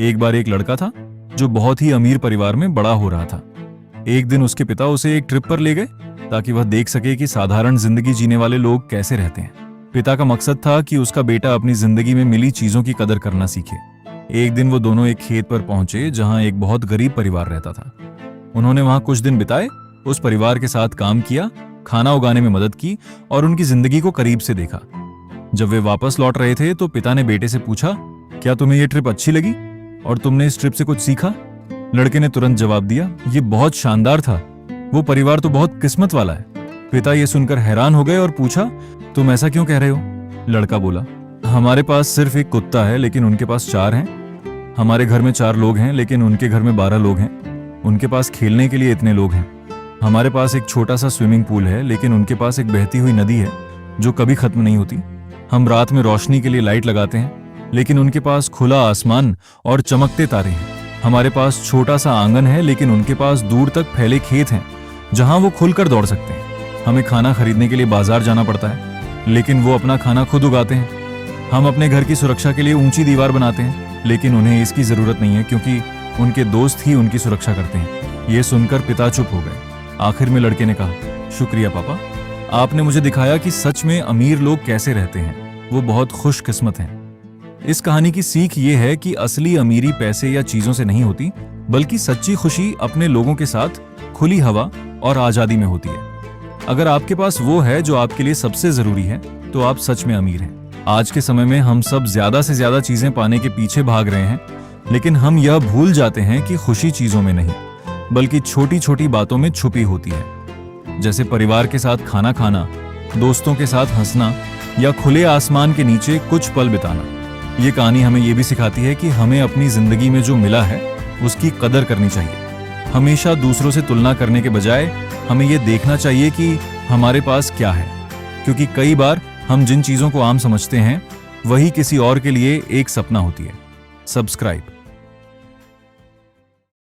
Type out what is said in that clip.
एक बार एक लड़का था जो बहुत ही अमीर परिवार में बड़ा हो रहा था। एक दिन उसके पिता उसे एक ट्रिप पर ले गए ताकि वह देख सके कि साधारण जिंदगी जीने वाले लोग कैसे रहते हैं। पिता का मकसद था कि उसका बेटा अपनी जिंदगी में मिली चीजों की कदर करना सीखे। एक दिन वो दोनों एक खेत पर पहुंचे जहां एक बहुत गरीब परिवार रहता था। उन्होंने वहां कुछ दिन बिताए, उस परिवार के साथ काम किया, खाना उगाने में मदद की और उनकी जिंदगी को करीब से देखा। जब वे वापस लौट रहे थे तो पिता ने बेटे से पूछा, क्या तुम्हें ये ट्रिप अच्छी लगी और तुमने इस ट्रिप से कुछ सीखा? लड़के ने तुरंत जवाब दिया, ये बहुत शानदार था, वो परिवार तो बहुत किस्मत वाला है। पिता ये सुनकर हैरान हो गए और पूछा, तुम ऐसा क्यों कह रहे हो? लड़का बोला, हमारे पास सिर्फ एक कुत्ता है लेकिन उनके पास 4 हैं। हमारे घर में 4 लोग हैं लेकिन उनके घर में 12 लोग हैं। उनके पास खेलने के लिए इतने लोग हैं। हमारे पास एक छोटा सा स्विमिंग पूल है लेकिन उनके पास एक बहती हुई नदी है जो कभी खत्म नहीं होती। हम रात में रोशनी के लिए लाइट लगाते हैं लेकिन उनके पास खुला आसमान और चमकते तारे हैं। हमारे पास छोटा सा आंगन है लेकिन उनके पास दूर तक फैले खेत हैं जहां वो खुलकर दौड़ सकते हैं। हमें खाना खरीदने के लिए बाजार जाना पड़ता है लेकिन वो अपना खाना खुद उगाते हैं। हम अपने घर की सुरक्षा के लिए ऊंची दीवार बनाते हैं लेकिन उन्हें इसकी जरूरत नहीं है क्योंकि उनके दोस्त ही उनकी सुरक्षा करते हैं। ये सुनकर पिता चुप हो गए। आखिर में लड़के ने कहा, शुक्रिया पापा, आपने मुझे दिखाया कि सच में अमीर लोग कैसे रहते हैं। वो बहुत खुशकिस्मत हैं। इस कहानी की सीख ये है कि असली अमीरी पैसे या चीजों से नहीं होती, बल्कि सच्ची खुशी अपने लोगों के साथ खुली हवा और आजादी में होती है। अगर आपके पास वो है जो आपके लिए सबसे जरूरी है तो आप सच में अमीर हैं। आज के समय में हम सब ज्यादा से ज्यादा चीजें पाने के पीछे भाग रहे हैं लेकिन हम यह भूल जाते हैं कि खुशी चीजों में नहीं बल्कि छोटी छोटी बातों में छुपी होती है। जैसे परिवार के साथ खाना खाना, दोस्तों के साथ हंसना या खुले आसमान के नीचे कुछ पल बिताना। ये कहानी हमें ये भी सिखाती है कि हमें अपनी जिंदगी में जो मिला है उसकी कदर करनी चाहिए। हमेशा दूसरों से तुलना करने के बजाय हमें ये देखना चाहिए कि हमारे पास क्या है, क्योंकि कई बार हम जिन चीजों को आम समझते हैं वही किसी और के लिए एक सपना होती है। सब्सक्राइब।